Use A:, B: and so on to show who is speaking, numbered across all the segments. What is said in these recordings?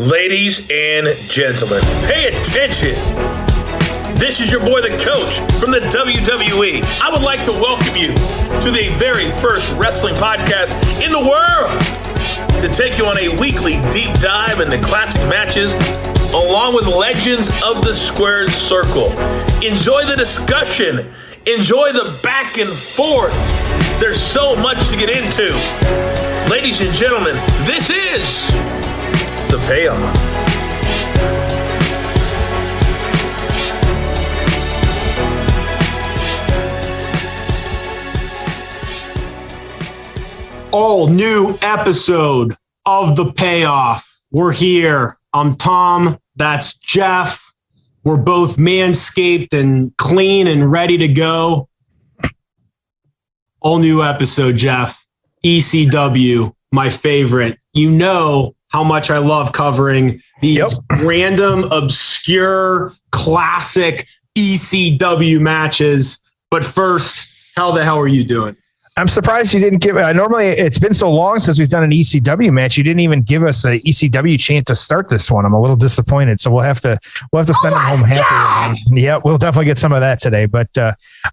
A: Ladies and gentlemen, pay attention. This is your boy, the coach from the WWE. I would like to welcome you to the very first wrestling podcast in the world to take you on a weekly deep dive into classic matches along with legends of the squared circle. Enjoy the discussion. Enjoy the back and forth. There's so much to get into. Ladies and gentlemen, this is The Payoff.
B: All new episode of The Payoff. We're here. I'm Tom. That's Jeff. We're both manscaped and clean and ready to go. All new episode, Jeff. ECW, my favorite. You know how much I love covering these random, obscure, classic ECW matches. But first, how the hell are you doing?
C: I'm surprised you didn't give. Normally, it's been so long since we've done an ECW match. You didn't even give us an ECW chant to start this one. I'm a little disappointed. So we'll have to send them home happy. Yeah, we'll definitely get some of that today. But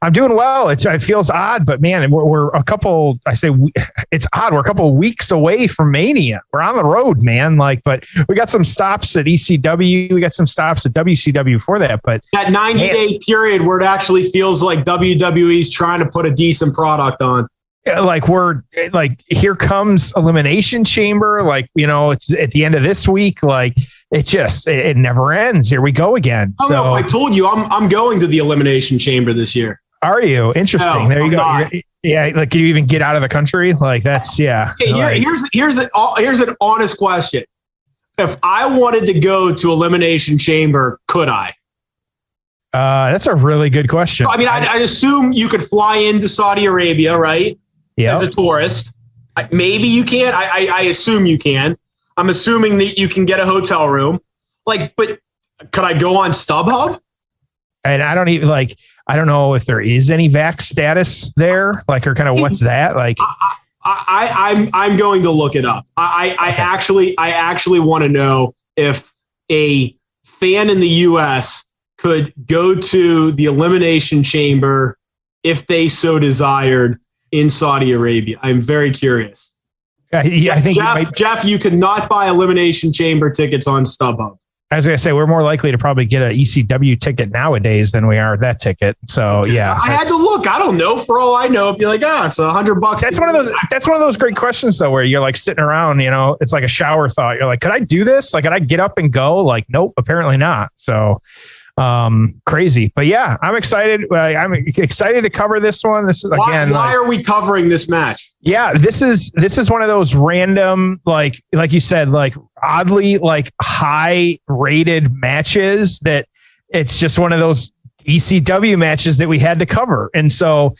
C: I'm doing well. It feels odd, but man, we're a couple. It's odd. We're a couple of weeks away from Mania. We're on the road, man. But we got some stops at ECW. We got some stops at WCW for that. But
B: that 90-day period where it actually feels like WWE's trying to put a decent product on.
C: Here comes Elimination Chamber. It's at the end of this week. It never ends. Here we go again.
B: Oh, no, I told you I'm going to the Elimination Chamber this year.
C: Are you? Interesting. No, there you go. Yeah. Can you even get out of the country? Here's
B: an honest question. If I wanted to go to Elimination Chamber, could I?
C: That's a really good question.
B: I mean, I assume you could fly into Saudi Arabia, right?
C: Yeah.
B: As a tourist. Maybe you can. I assume you can. I'm assuming that you can get a hotel room. But could I go on StubHub?
C: And I don't even I don't know if there is any vax status there, or kind of what's that like?
B: I'm going to look it up. I actually want to know if a fan in the US could go to the Elimination Chamber if they so desired in Saudi Arabia. I'm very curious.
C: I think
B: Jeff, you could not buy Elimination Chamber tickets on StubHub.
C: I was going to say, we're more likely to probably get an ECW ticket nowadays than we are that ticket. So, okay. Yeah.
B: I had to look. I don't know. For all I know, it'd be like, it's $100.
C: That's one of those great questions, though, where you're sitting around, it's like a shower thought. You're like, could I do this? Could I get up and go? Nope, apparently not. So, crazy. But yeah, I'm excited. I'm excited to cover this one. This is again.
B: Why are we covering this match?
C: Yeah, this is one of those random, like you said, oddly high rated matches that it's just one of those ECW matches that we had to cover. And so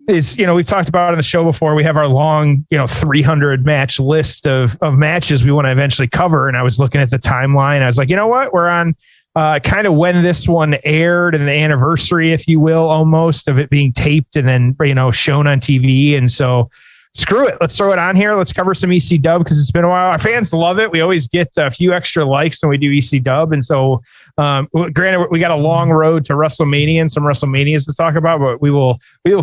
C: we've talked about it on the show before. We have our long, 300 match list of matches we want to eventually cover. And I was looking at the timeline. I was like, you know what? We're on kind of when this one aired and the anniversary, if you will, almost of it being taped and then, shown on TV. And so screw it. Let's throw it on here. Let's cover some ECW because it's been a while. Our fans love it. We always get a few extra likes when we do ECW. And so, granted, we got a long road to WrestleMania and some WrestleManias to talk about, but we will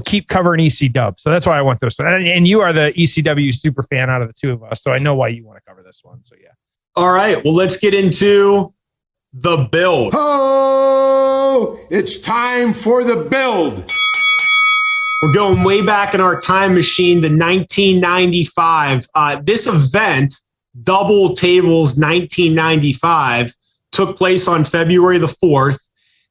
C: keep covering ECW. So that's why I want this one. And you are the ECW super fan out of the two of us. So I know why you want to cover this one. So yeah.
B: All right. Well, let's get into the build.
D: Oh, it's time for the build.
B: We're going way back in our time machine to 1995. This event, Double Tables 1995, took place on February the 4th.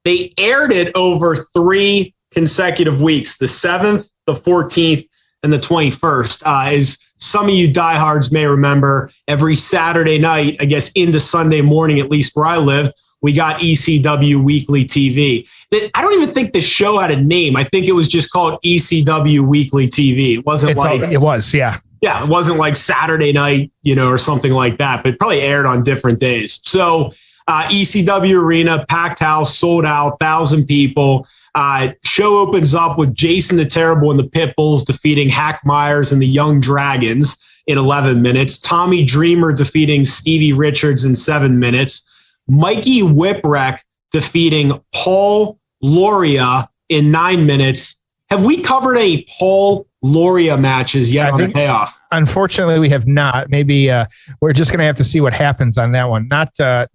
B: They aired it over 3 consecutive weeks, the 7th, the 14th, and the 21st. As some of you diehards may remember, every Saturday night, I guess into Sunday morning, at least where I lived, we got ECW Weekly TV. I don't even think the show had a name. I think it was just called ECW Weekly TV. It wasn't
C: it was, yeah.
B: Yeah, it wasn't like Saturday night, or something like that, but it probably aired on different days. So ECW Arena, packed house, sold out, 1,000 people. Show opens up with Jason the Terrible and the Pitbulls defeating Hack Myers and the Young Dragons. in 11 minutes. Tommy Dreamer defeating Stevie Richards in 7 minutes. Mikey Whipwreck defeating Paul Loria in 9 minutes. Have we covered any Paul Loria matches yet on the payoff?
C: Unfortunately, we have not. Maybe we're just going to have to see what happens on that one. Not a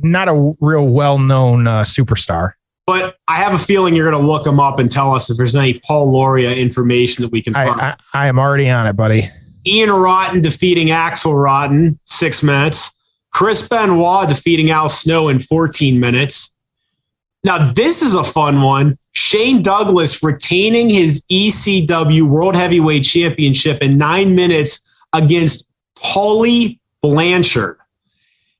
C: real well-known superstar.
B: But I have a feeling you're going to look him up and tell us if there's any Paul Loria information that we can find.
C: I am already on it, buddy.
B: Ian Rotten defeating Axel Rotten, 6 minutes. Chris Benoit defeating Al Snow in 14 minutes. Now, this is a fun one. Shane Douglas retaining his ECW World Heavyweight Championship in 9 minutes against Tully Blanchard.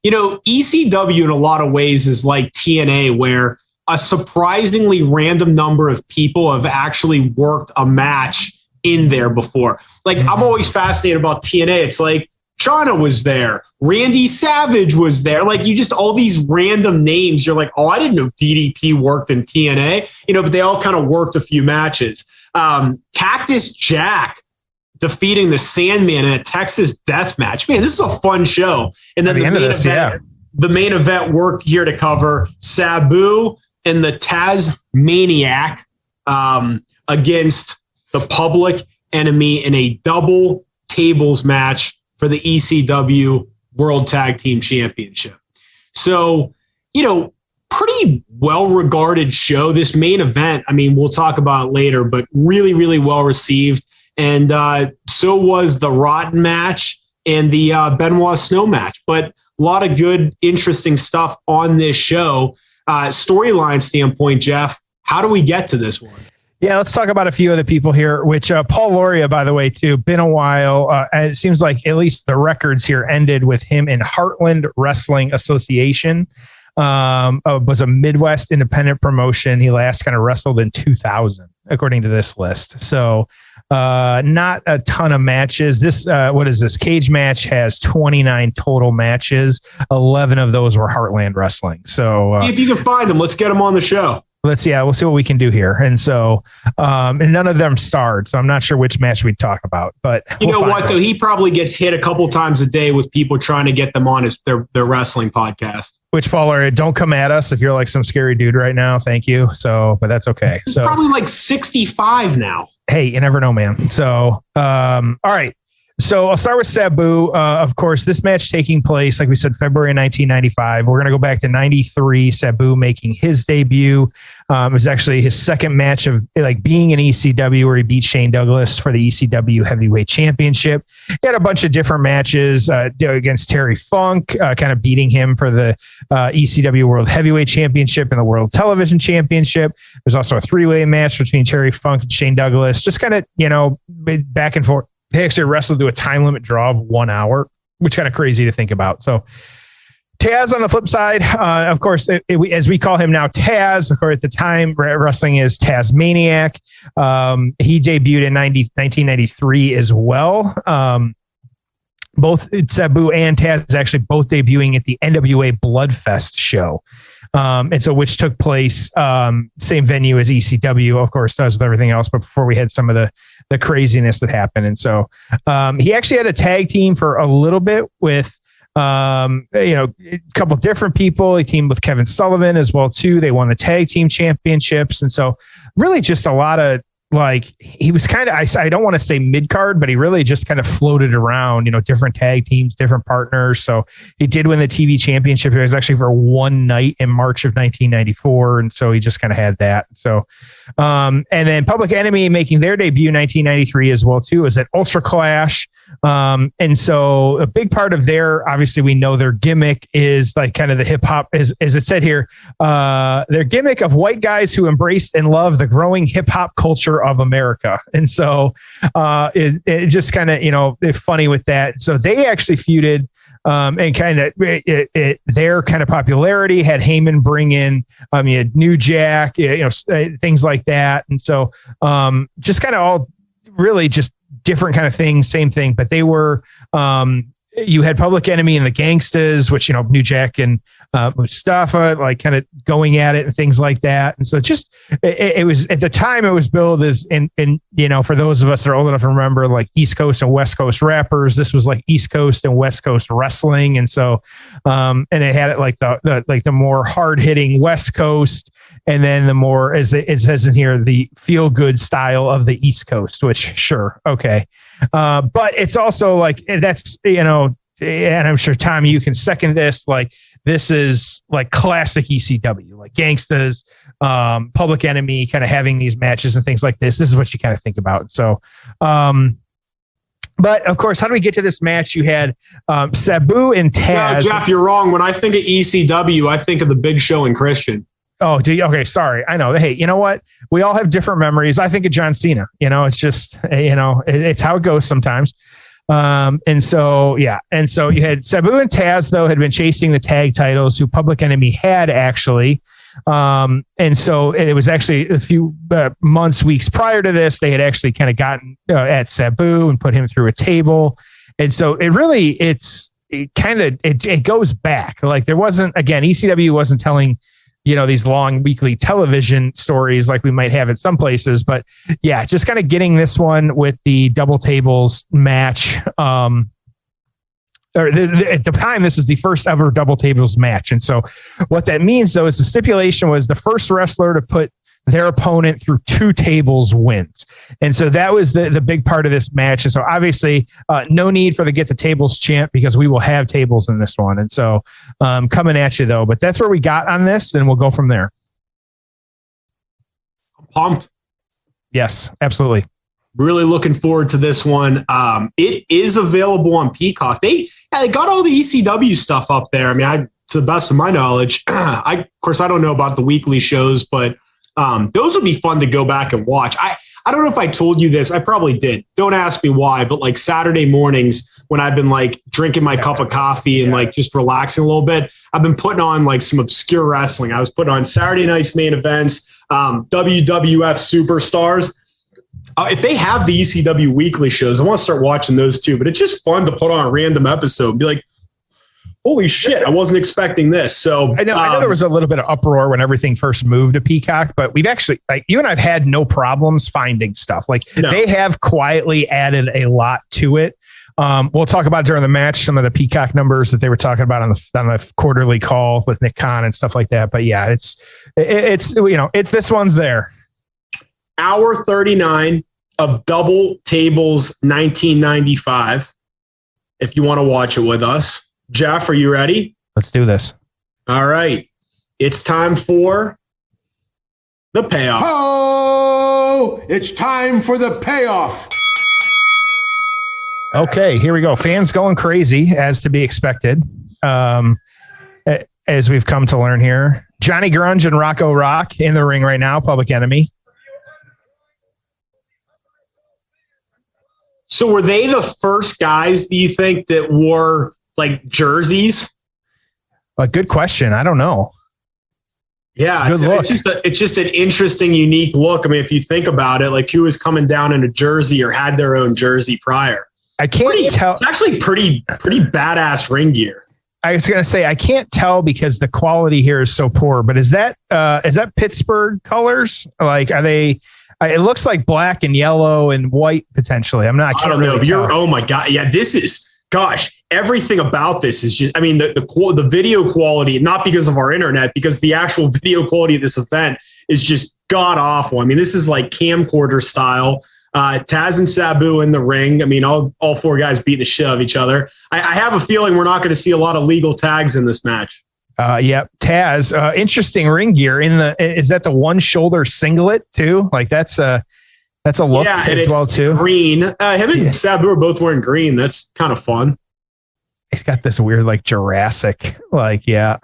B: You know, ECW in a lot of ways is like TNA, where a surprisingly random number of people have actually worked a match in there before. Like, I'm always fascinated about TNA. It's like China was there. Randy Savage was there. Like, you just, all these random names. You're like, oh, I didn't know DDP worked in TNA, but they all kind of worked a few matches. Cactus Jack defeating the Sandman in a Texas death match. Man, this is a fun show. And then the main event we're here to cover, Sabu and the Tazz Maniac against the Public Enemy in a double tables match for the ECW World Tag Team Championship. So, pretty well-regarded show. This main event, I mean, we'll talk about it later, but really, really well-received. And so was the Rotten match and the Benoit Snow match. But a lot of good, interesting stuff on this show. Storyline standpoint, Jeff, how do we get to this one?
C: Yeah, let's talk about a few other people here, which Paul Loria, by the way, too, been a while. And it seems like at least the records here ended with him in Heartland Wrestling Association. Was a Midwest independent promotion. He last kind of wrestled in 2000, according to this list. So not a ton of matches. This, what is this? Cage Match has 29 total matches. 11 of those were Heartland Wrestling. So
B: if you can find them, let's get them on the show.
C: We'll see what we can do here. And so, and none of them starred. So I'm not sure which match we'd talk about, but
B: you know what, though, he probably gets hit a couple times a day with people trying to get them on their wrestling podcast.
C: Which, Paul, don't come at us if you're like some scary dude right now. Thank you. So, but that's okay.
B: He's probably like 65 now.
C: Hey, you never know, man. So, all right. So I'll start with Sabu. Of course, this match taking place, like we said, February 1995. We're going to go back to 93. Sabu making his debut. It was actually his second match of like being in ECW, where he beat Shane Douglas for the ECW Heavyweight Championship. He had a bunch of different matches against Terry Funk, kind of beating him for the ECW World Heavyweight Championship and the World Television Championship. There's also a 3-way match between Terry Funk and Shane Douglas, just kind of, back and forth. They actually wrestled to a time limit draw of 1 hour, which kind of crazy to think about. So Tazz on the flip side, of course, as we call him now, Tazz, of course, at the time, wrestling is Tazz Maniac. He debuted in 1993 as well. Both Sabu and Tazz actually both debuting at the NWA Bloodfest show. And so, which took place, same venue as ECW, of course, does with everything else. But before we had some of the craziness that happened. And so he actually had a tag team for a little bit with, a couple different people. He teamed with Kevin Sullivan as well, too. They won the tag team championships. And so really just a lot of, like, he was kind of, I don't want to say mid-card, but he really just kind of floated around, different tag teams, different partners. So he did win the TV championship. It was actually for one night in March of 1994. And so he just kind of had that. So, and then Public Enemy making their debut in 1993 as well, too, was at Ultra Clash. And so a big part of obviously we know their gimmick is like kind of the hip hop, as it said here, their gimmick of white guys who embraced and love the growing hip hop culture of America. And so, it just kind of, they're funny with that. So they actually feuded, and kind of their kind of popularity had Heyman bring in, you had New Jack, things like that. And so, just kind of all really just different kind of things, same thing, but they were, you had Public Enemy and the Gangstas, which, New Jack and Mustafa, like kind of going at it and things like that. And so it was at the time it was billed as, and for those of us that are old enough to remember, like East Coast and West Coast rappers, this was like East Coast and West Coast wrestling. And so, and it had it like the more hard hitting West Coast. And then the more, as it says in here, the feel good style of the East Coast, which sure. Okay. But it's also like, that's, and I'm sure Tommy, you can second this. Like, this is like classic ECW, like Gangstas, Public Enemy, kind of having these matches and things like this. This is what you kind of think about. So, but of course, how do we get to this match? You had Sabu and Tazz.
B: No, Jeff, you're wrong. When I think of ECW, I think of the Big Show and Christian.
C: Oh, do you? Okay, sorry. I know. Hey, you know what? We all have different memories. I think of John Cena. It's just, it's how it goes sometimes. And so you had Sabu and Tazz, though, had been chasing the tag titles, who Public Enemy had actually. And so it was actually a few weeks prior to this, they had actually kind of gotten at Sabu and put him through a table. And so it goes back. Like, there wasn't, again, ECW wasn't telling these long weekly television stories like we might have at some places, but yeah, just kind of getting this one with the double tables match. At the time, this is the first ever double tables match. And so what that means, though, is the stipulation was the first wrestler to put their opponent through two tables wins. And so that was the big part of this match. And so obviously no need for the get the tables chant, because we will have tables in this one. And so coming at you, though, but that's where we got on this, and we'll go from there.
B: I'm pumped.
C: Yes, absolutely.
B: Really looking forward to this one. It is available on Peacock. They got all the ECW stuff up there. I mean, to the best of my knowledge, of course, I don't know about the weekly shows, but those would be fun to go back and watch. I don't know if I told you this. I probably did. Don't ask me why, but like Saturday mornings when I've been like drinking my cup of coffee and like just relaxing a little bit, I've been putting on like some obscure wrestling. I was putting on Saturday night's main events, WWF Superstars. If they have the ECW weekly shows, I want to start watching those too, but it's just fun to put on a random episode and be like, holy shit, I wasn't expecting this. So
C: I know there was a little bit of uproar when everything first moved to Peacock, but we've actually, like, you and I've had no problems finding stuff. Like, they have quietly added a lot to it. We'll talk about during the match some of the Peacock numbers that they were talking about on the quarterly call with Nick Khan and stuff like that. But yeah, it's this one's there.
B: Hour 39 of Double Tables 1995. If you want to watch it with us. Jeff, are you ready?
C: Let's do this.
B: All right. It's time for the payoff.
D: Oh, it's time for the payoff.
C: Okay, here we go. Fans going crazy, as to be expected. As we've come to learn here. Johnny Grunge and Rocco Rock in the ring right now, Public Enemy.
B: So were they the first guys, do you think, that wore like jerseys?
C: A good question. I don't know.
B: Yeah, it's just an interesting, unique look. I mean, if you think about it, like who was coming down in a jersey or had their own jersey prior.
C: I can't tell.
B: It's actually pretty badass ring gear.
C: I was going to say, I can't tell because the quality here is so poor, but is that Pittsburgh colors? Like, are they, it looks like black and yellow and white potentially. I don't know.
B: Oh my God. Yeah, this is, gosh, everything about this is just, I mean, the video quality, not because of our internet, because the actual video quality of this event is just god awful. I mean, this is like camcorder style. Tazz and Sabu in the ring. I mean, all four guys beating the shit out of each other. I have a feeling we're not going to see a lot of legal tags in this match.
C: Yep. Tazz, interesting ring gear is that the one shoulder singlet too? Like that's a look as well too.
B: Green. Him and Sabu are both wearing green. That's kind of fun.
C: He's got this weird like Jurassic, like, yeah.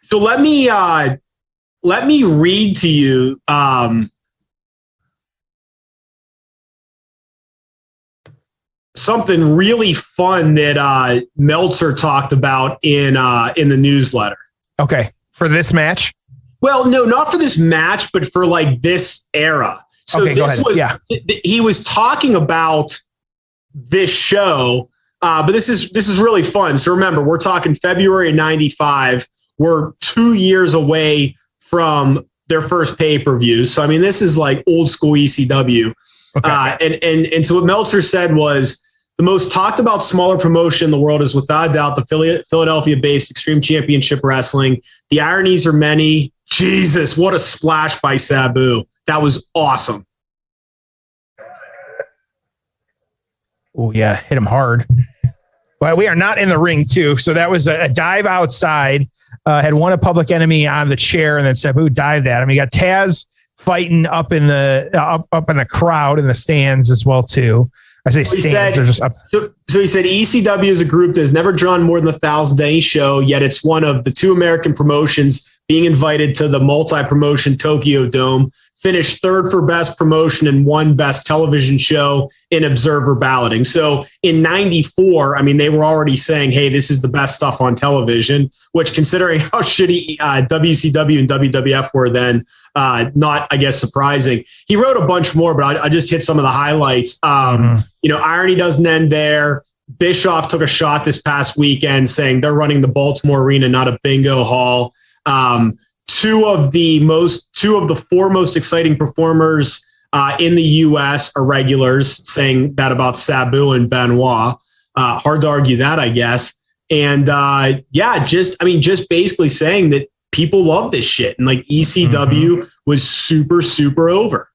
B: So let me read to you. Something really fun that Meltzer talked about in the newsletter.
C: Okay. For this match?
B: Well, no, not for this match, but for like this era. So
C: okay,
B: he was talking about this show, but this is really fun. So remember, we're talking February of 95 were 2 years away from their first pay-per-view. So, I mean, this is like old school ECW. Okay. And so what Meltzer said was the most talked about smaller promotion in the world is without a doubt the Philadelphia-based Extreme Championship Wrestling. The ironies are many. Jesus, what a splash by Sabu. That was awesome.
C: Oh, yeah, hit him hard. Well, we are not in the ring, too. So that was a dive outside. Had won a Public Enemy on the chair, and then Sabu dived at him. You got Tazz fighting up in the up in the crowd in the stands as well, too. I say stands are just up.
B: So he said ECW is a group that has never drawn more than 1,000 to any show, yet it's one of the 2 American promotions being invited to the multi-promotion Tokyo Dome. Finished 3rd for best promotion and 1 best television show in observer balloting. So in 94, I mean, they were already saying, hey, this is the best stuff on television, which considering how shitty WCW and WWF were then, not, I guess, surprising. He wrote a bunch more, but I just hit some of the highlights. Irony doesn't end there. Bischoff took a shot this past weekend saying they're running the Baltimore Arena, not a bingo hall. Two of the 4 most exciting performers in the U.S. are regulars, saying that about Sabu and Benoit. Hard to argue that, I guess. And just basically saying that people love this shit, and like ECW was super, super over.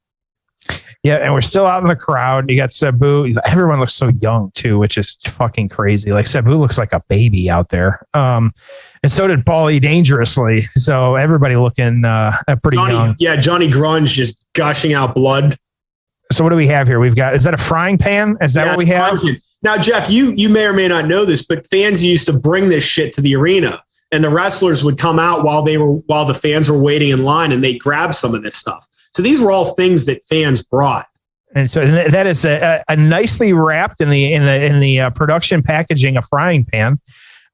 C: Yeah, and we're still out in the crowd. You got Sabu. Everyone looks so young too, which is fucking crazy. Like Sabu looks like a baby out there. And so did Paulie Dangerously. So everybody looking pretty young.
B: Yeah, Johnny Grunge just gushing out blood.
C: So what do we have here? We've got, is that a frying pan? Is that what we have?
B: Now, Jeff, you may or may not know this, but fans used to bring this shit to the arena, and the wrestlers would come out while the fans were waiting in line, and they'd grab some of this stuff. So these were all things that fans brought.
C: And so that is a nicely wrapped in the production packaging, a frying pan.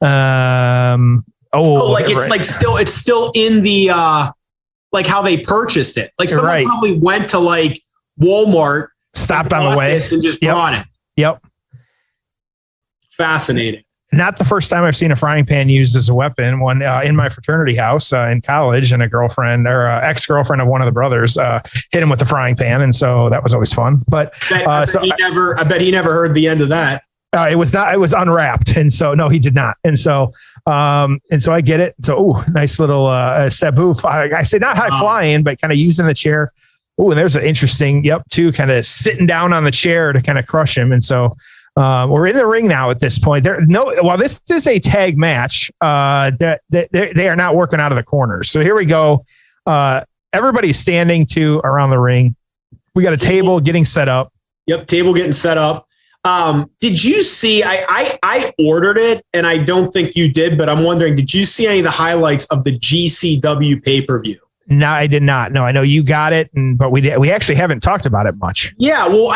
B: It's still in the like how they purchased it. Like someone probably went to like Walmart,
C: stopped on the way,
B: and just brought it.
C: Yep.
B: Fascinating.
C: Not the first time I've seen a frying pan used as a weapon. One in my fraternity house in college, and a girlfriend or ex-girlfriend of one of the brothers hit him with the frying pan, and so that was always fun. But
B: I bet he never heard the end of that.
C: It was unwrapped, and so no, he did not. And so I get it. So nice little Sabu. I say not high flying, but kind of using the chair. And there's an interesting too, kind of sitting down on the chair to kind of crush him, and so. We're in the ring now at this point. While this is a tag match, they are not working out of the corners. So here we go. Everybody's standing around the ring. We got a table getting set up.
B: Yep, table getting set up. Did you see? I ordered it, and I don't think you did, but I'm wondering, did you see any of the highlights of the GCW pay-per-view?
C: No, I did not. No, I know you got it, but we actually haven't talked about it much.
B: Yeah, well,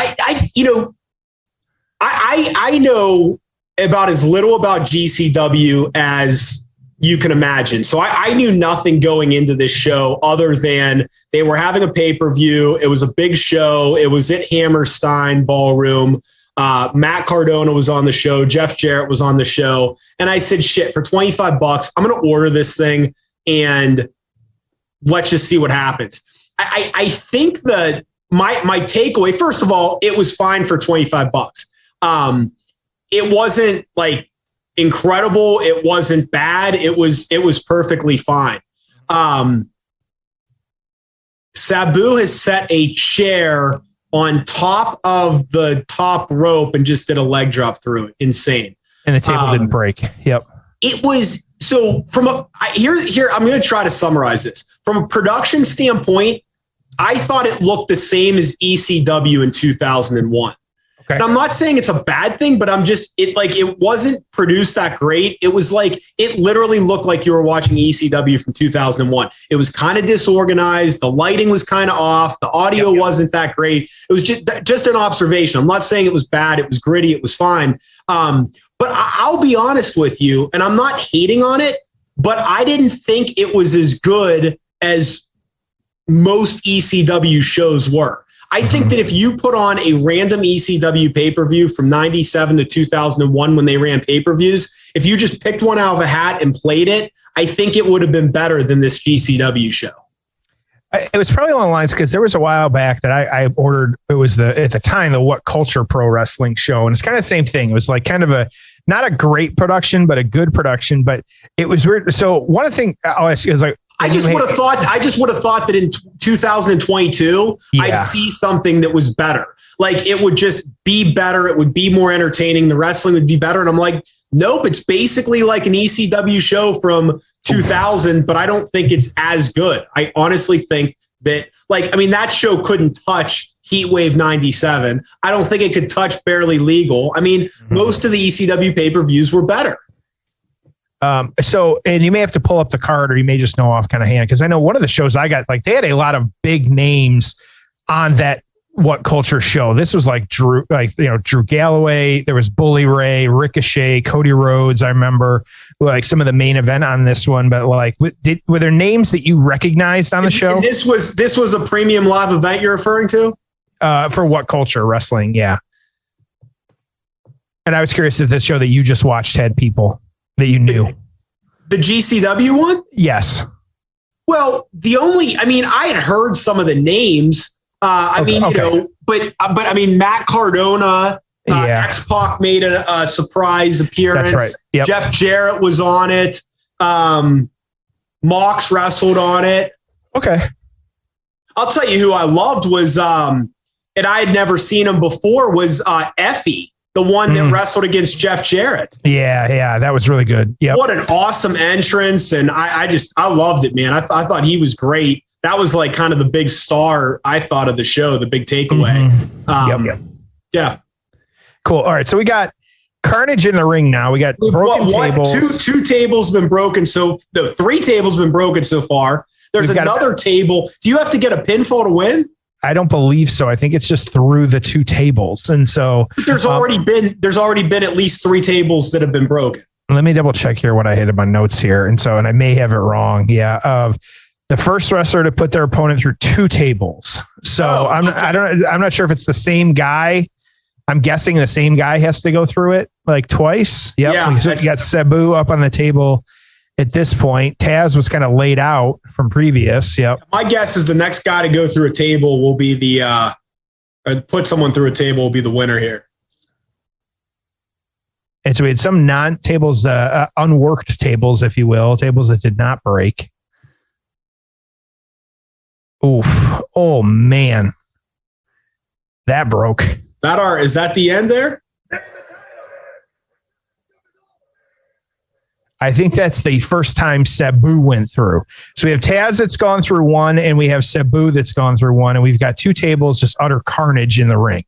B: I know about as little about GCW as you can imagine. So I knew nothing going into this show other than they were having a pay-per-view. It was a big show. It was at Hammerstein Ballroom. Matt Cardona was on the show. Jeff Jarrett was on the show. And I said, shit, for $25, I'm going to order this thing and let's just see what happens. I think that my takeaway, first of all, it was fine for $25. It wasn't like incredible. It wasn't bad. It was perfectly fine. Sabu has set a chair on top of the top rope and just did a leg drop through it. Insane.
C: And the table didn't break. Yep.
B: It was so here, I'm going to try to summarize this from a production standpoint. I thought it looked the same as ECW in 2001. Okay. And I'm not saying it's a bad thing, but it wasn't produced that great. It was like, it literally looked like you were watching ECW from 2001. It was kind of disorganized. The lighting was kind of off. The audio wasn't that great. It was just an observation. I'm not saying it was bad. It was gritty. It was fine. But I'll be honest with you, and I'm not hating on it, but I didn't think it was as good as most ECW shows were. I think that if you put on a random ECW pay-per-view from 97 to 2001 when they ran pay-per-views, if you just picked one out of a hat and played it, I think it would have been better than this GCW show.
C: It was probably along the lines because there was a while back that I ordered. It was at the time, the What Culture Pro Wrestling show. And it's kind of the same thing. It was like kind of not a great production, but a good production, but it was weird. So one of the things I'll ask you is like, I just would have thought that in 2022, I'd see something that was better. Like it would just be better. It would be more entertaining. The wrestling would be better. And I'm like, nope, it's basically like an ECW show from 2000, but I don't think it's as good. I honestly think that, that show couldn't touch Heatwave 97. I don't think it could touch Barely Legal. I mean, most of the ECW pay-per-views were better. And you may have to pull up the card, or you may just know off kind of hand, because I know one of the shows I got, like they had a lot of big names on that What Culture show. This was like Drew Galloway. There was Bully Ray, Ricochet, Cody Rhodes. I remember like some of the main event on this one, but like, were there names that you recognized on the show?
B: And this was a premium live event you're referring to?
C: For What Culture Wrestling. Yeah. And I was curious if this show that you just watched had people that you knew.
B: The GCW one?
C: Yes.
B: Well, I had heard some of the names. But Matt Cardona, X-Pac made a surprise appearance.
C: That's right. Yep.
B: Jeff Jarrett was on it. Mox wrestled on it.
C: Okay.
B: I'll tell you who I loved was, and I had never seen him before, was Effie, the one that wrestled against Jeff Jarrett.
C: Yeah, that was really good. Yeah.
B: What an awesome entrance. And I loved it, man. I thought he was great. That was like kind of the big star, I thought, of the show, the big takeaway. Yeah. Cool.
C: All right. So we got carnage in the ring now. We got broken tables.
B: Two tables been broken. Three tables been broken so far. There's another table. Do you have to get a pinfall to win?
C: I don't believe so. I think it's just through the two tables. And so
B: there's already been at least three tables that have been broken.
C: Let me double check here what I had in my notes here. And I may have it wrong. Yeah. The first wrestler to put their opponent through two tables. So I'm not sure if it's the same guy. I'm guessing the same guy has to go through it like twice. Yep. Yeah. So you got Sabu up on the table at this point. Tazz was kind of laid out from previous. Yep.
B: My guess is the next guy to go through a table will be or put someone through a table will be the winner here.
C: And so we had some non-tables, unworked tables, if you will, tables that did not break. Oof. Oh, man. That broke.
B: Is that the end there?
C: I think that's the first time Sabu went through. So we have Tazz that's gone through one, and we have Sabu that's gone through one, and we've got two tables, just utter carnage in the ring.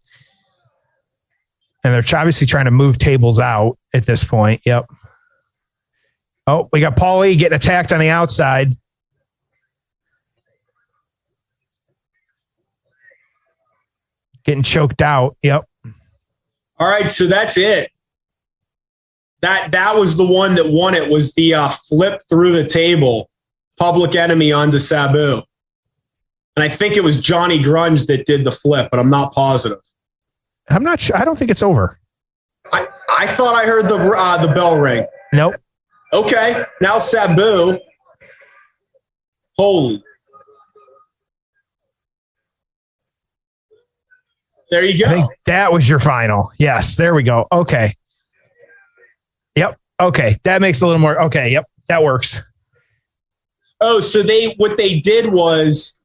C: And they're obviously trying to move tables out at this point. Yep. Oh, we got Paulie getting attacked on the outside. Getting choked out. Yep.
B: All right. So that's it. That was the one that won it, was the flip through the table, Public Enemy onto Sabu. And I think it was Johnny Grunge that did the flip, but I'm not positive.
C: I'm not sure. I don't think it's over.
B: I thought I heard the bell ring.
C: Nope.
B: Okay. Now Sabu. Holy. There you go.
C: I think that was your final. Yes, there we go. Okay. Yep. Okay. That makes a little more. Okay. Yep. That works.
B: Oh, so what they did was,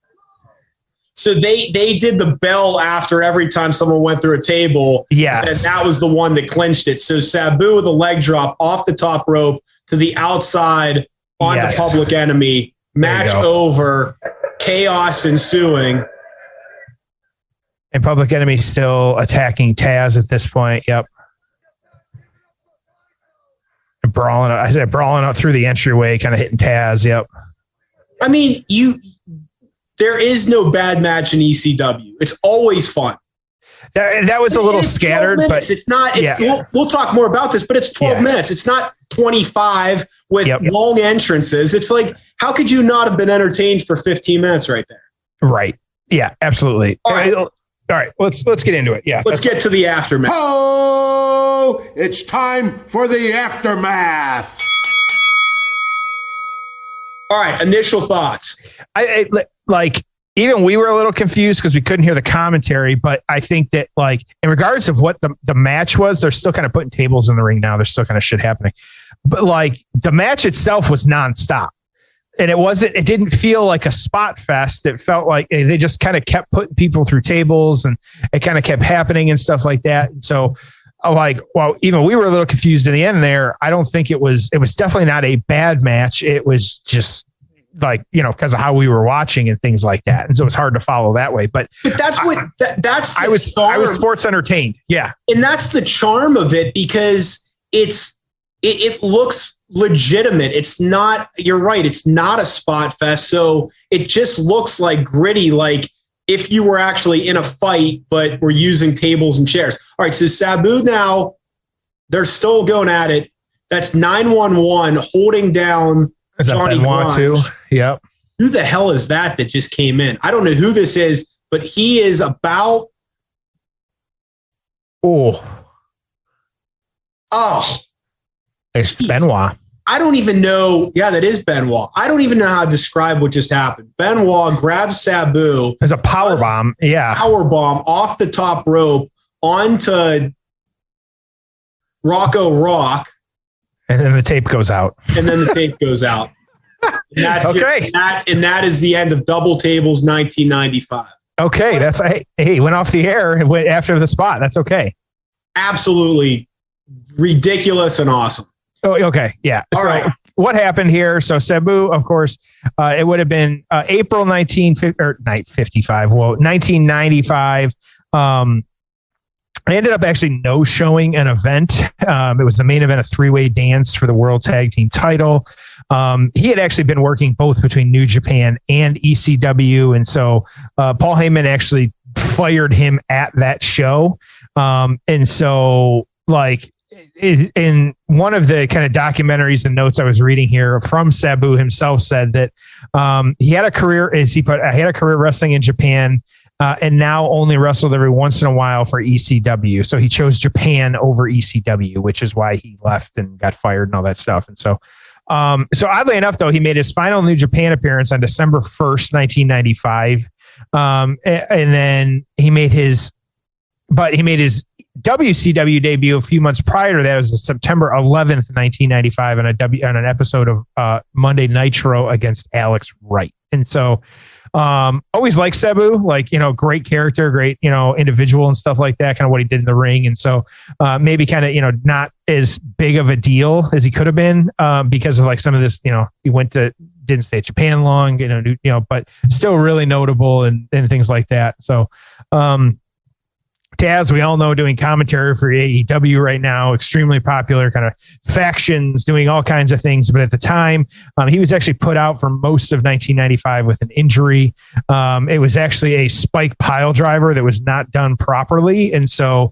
B: they did the bell after every time someone went through a table.
C: Yes.
B: And that was the one that clinched it. So Sabu with a leg drop off the top rope to the outside onto Public Enemy. Match over. Chaos ensuing.
C: And Public Enemy still attacking Tazz at this point. Yep. And brawling out through the entryway, kind of hitting Tazz. Yep.
B: I mean, there is no bad match in ECW. It's always fun.
C: That was a little scattered, but
B: it's not. We'll talk more about this, but it's 12 minutes. It's not 25 with long entrances. It's like, how could you not have been entertained for 15 minutes right there?
C: Right. Yeah, absolutely.
B: All right.
C: All right, let's get into it. Yeah,
B: let's get to the aftermath.
D: Oh, it's time for the aftermath.
B: All right, initial thoughts.
C: I like even we were a little confused because we couldn't hear the commentary, but I think that like in regards of what the match was, they're still kind of putting tables in the ring now. There's still kind of shit happening, but like the match itself was nonstop. And it didn't feel like a spot fest. It felt like they just kind of kept putting people through tables and it kind of kept happening and stuff like that. And so even we were a little confused in the end there. I don't think it was definitely not a bad match. It was just like, because of how we were watching and things like that. And so it's hard to follow that way, but that's
B: I
C: was sports entertained. Yeah.
B: And that's the charm of it because it looks legitimate. It's not, you're right. It's not a spot fest. So it just looks like gritty, like if you were actually in a fight, but we're using tables and chairs. All right. So Sabu now, they're still going at it. That's 911 holding down Johnny
C: Benoit too. Yep.
B: Who the hell is that just came in? I don't know who this is, but he is about. Oh,
C: it's Benoit.
B: I don't even know. Yeah, that is Benoit. I don't even know how to describe what just happened. Benoit grabs Sabu.
C: There's a power bomb. Yeah.
B: Power bomb off the top rope onto Rocco Rock.
C: And then the tape goes out.
B: And that's
C: okay.
B: And that is the end of Double Tables 1995.
C: Okay. He went off the air and went after the spot. That's okay.
B: Absolutely ridiculous and awesome.
C: Oh, okay. Yeah.
B: All right.
C: What happened here? So Sabu, of course, it would have been April 1995. I ended up actually showing an event. It was the main event, a three-way dance for the World Tag Team title. He had actually been working both between New Japan and ECW. And so Paul Heyman actually fired him at that show. And so like, in one of the kind of documentaries and notes I was reading here from Sabu himself said that he had a career, I had a career wrestling in Japan and now only wrestled every once in a while for ECW. So he chose Japan over ECW, which is why he left and got fired and all that stuff. And so oddly enough, though, he made his final New Japan appearance on December 1st, 1995. And then he made his WCW debut a few months prior to that. It was September 11th, 1995 on an episode of Monday Nitro against Alex Wright. And so always liked Sabu, great character, great, individual and stuff like that, kind of what he did in the ring. And so maybe kind of, not as big of a deal as he could have been because of like some of this, he didn't stay at Japan long, but still really notable and things like that. So, Tazz, we all know, doing commentary for AEW right now, extremely popular, kind of factions, doing all kinds of things. But at the time, he was actually put out for most of 1995 with an injury. It was actually a spike pile driver that was not done properly. And so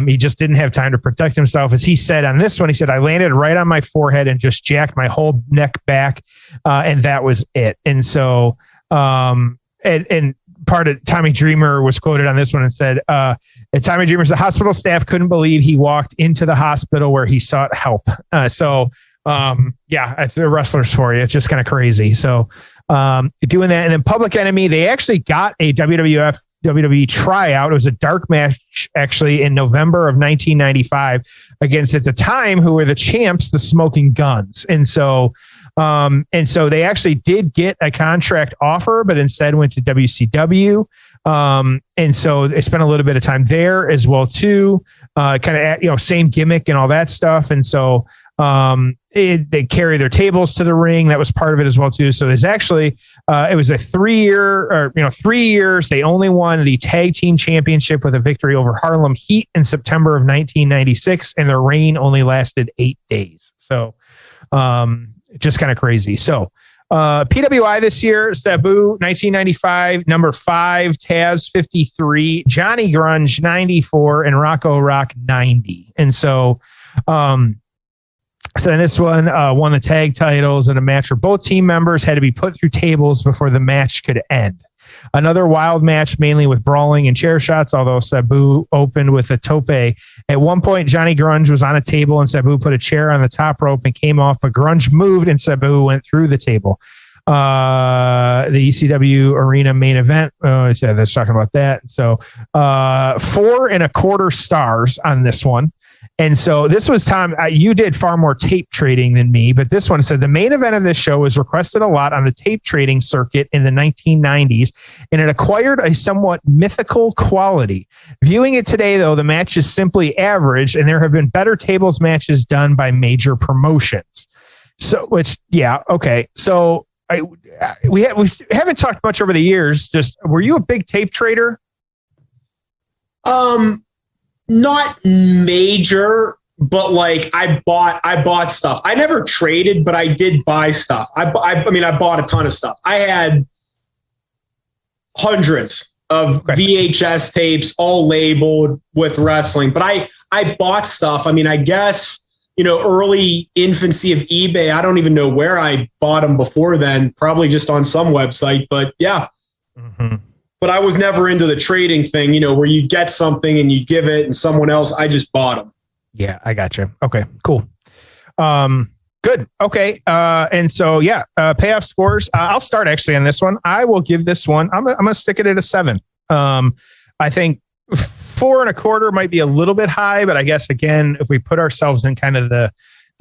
C: he just didn't have time to protect himself. As he said on this one, he said, I landed right on my forehead and just jacked my whole neck back. And that was it. And so, and part of Tommy Dreamer was quoted on this one and said, Tommy Dreamer said, the hospital staff couldn't believe he walked into the hospital where he sought help. It's the wrestlers for you. It's just kind of crazy. So doing that. And then Public Enemy, they actually got a WWE tryout. It was a dark match actually in November of 1995 against, at the time, who were the champs, the Smoking Guns. And so they actually did get a contract offer, but instead went to WCW. And so they spent a little bit of time there as well too, same gimmick and all that stuff. And so they carry their tables to the ring. That was part of it as well too. So there's actually, it was a 3 years. They only won the tag team championship with a victory over Harlem Heat in September of 1996. And their reign only lasted 8 days. So, just kind of crazy. So, PWI this year, Sabu 1995, number 5, Tazz 53, Johnny Grunge 94, and Rocco Rock 90. And so then this one won the tag titles in a match where both team members had to be put through tables before the match could end. Another wild match, mainly with brawling and chair shots, although Sabu opened with a tope. At one point, Johnny Grunge was on a table and Sabu put a chair on the top rope and came off, but Grunge moved and Sabu went through the table. The ECW arena main event. That's talking about that. So 4.25 stars on this one. And so this was Tom, you did far more tape trading than me, but this one said the main event of this show was requested a lot on the tape trading circuit in the 1990s, and it acquired a somewhat mythical quality. Viewing it today, though, the match is simply average, and there have been better tables matches done by major promotions. So, okay. So we haven't talked much over the years. Just, were you a big tape trader?
B: Not major, but like I bought stuff. I never traded, but I did buy stuff. I bought a ton of stuff. I had hundreds of VHS tapes, all labeled with wrestling, but I bought stuff. I mean, I guess, early infancy of eBay. I don't even know where I bought them before then, probably just on some website, but yeah. Mm-hmm. But I was never into the trading thing, where you get something and you give it and someone else. I just bought them. Yeah,
C: I got you. Okay, cool. Good. Okay. And so, payoff scores. I'll start actually on this one. I will give this one. I'm going to stick it at a 7. I think 4.25 might be a little bit high, but I guess again, if we put ourselves in kind of the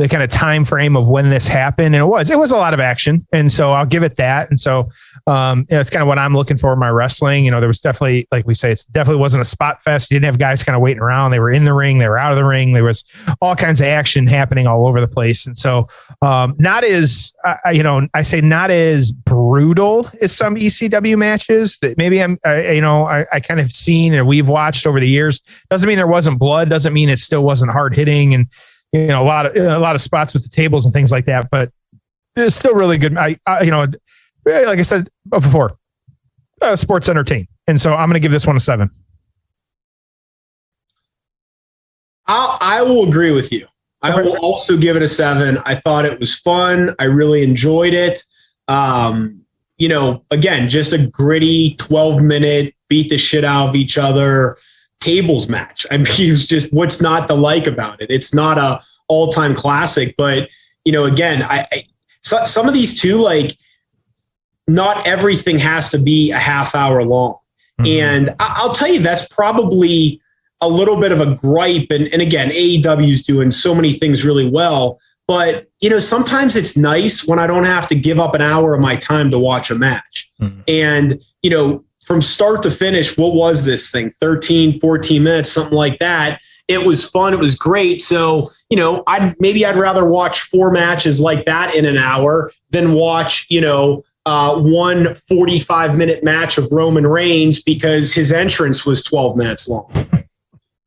C: kind of time frame of when this happened, and it was a lot of action, and so I'll give it that. And so it's kind of what I'm looking for in my wrestling. There was definitely, like we say, it definitely wasn't a spot fest. You didn't have guys kind of waiting around. They were in the ring, they were out of the ring. There was all kinds of action happening all over the place. And so not as I say not as brutal as some ECW matches that maybe I kind of seen and we've watched over the years. Doesn't mean there wasn't blood, doesn't mean it still wasn't hard hitting and a lot of spots with the tables and things like that, but it's still really good. Like I said before, sports entertain. And so I'm going to give this one a 7.
B: I will agree with you. I will also give it a 7. I thought it was fun. I really enjoyed it. Again, just a gritty 12-minute beat the shit out of each other tables match. I mean, it was just, what's not to like about it? It's not a all-time classic, but again, some of these too, like, not everything has to be a half hour long. Mm-hmm. And I'll tell you, that's probably a little bit of a gripe. And again, AEW is doing so many things really well, but sometimes it's nice when I don't have to give up an hour of my time to watch a match. Mm-hmm. And, from start to finish, what was this thing? 13, 14 minutes, something like that. It was fun. It was great. So, I'd rather watch 4 matches like that in an hour than watch, one 45-minute match of Roman Reigns because his entrance was 12 minutes long.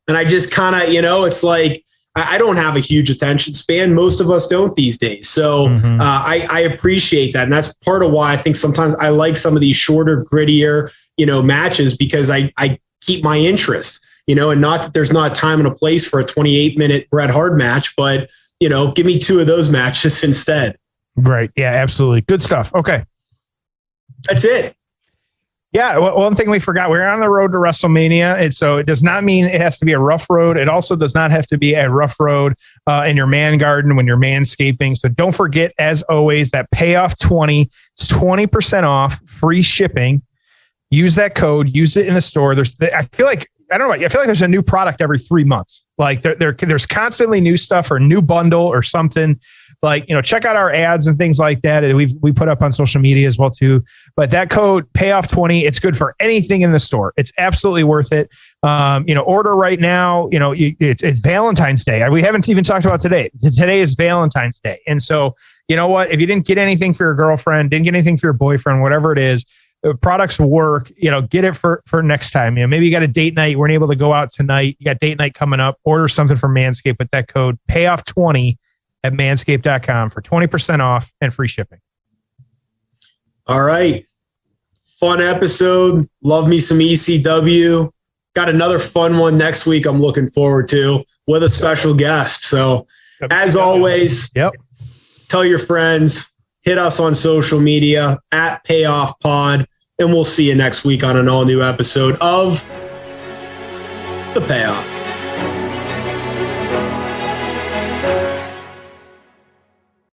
B: And I just kind of, it's like, I don't have a huge attention span. Most of us don't these days. So mm-hmm. I appreciate that. And that's part of why I think sometimes I like some of these shorter, grittier, matches because I keep my interest, and not that there's not a time and a place for a 28-minute Bret Hart match, but, give me 2 of those matches instead.
C: Right. Yeah, absolutely. Good stuff. Okay.
B: That's it.
C: Yeah. One thing we forgot, we're on the road to WrestleMania. And so it does not mean it has to be a rough road. It also does not have to be a rough road in your man garden when you're manscaping. So don't forget, as always, that payoff 20, it's 20% off, free shipping. Use that code, use it in the store. I feel like there's a new product every 3 months. Like there's constantly new stuff or a new bundle or something. Like, check out our ads and things like that. We put up on social media as well too. But that code payoff 20, it's good for anything in the store. It's absolutely worth it. Order right now. It's Valentine's Day. We haven't even talked about today. Today is Valentine's Day. And so, you know what? If you didn't get anything for your girlfriend, didn't get anything for your boyfriend, whatever it is, products work, get it for next time. Maybe you got a date night. You weren't able to go out tonight. You got date night coming up. Order something from Manscaped with that code payoff 20 at manscaped.com for 20% off and free shipping.
B: All right. Fun episode. Love me some ECW. Got another fun one next week I'm looking forward to with a special guest. So as always, tell your friends, hit us on social media at Payoff Pod. and we'll see you next week on an all-new episode of The Payoff.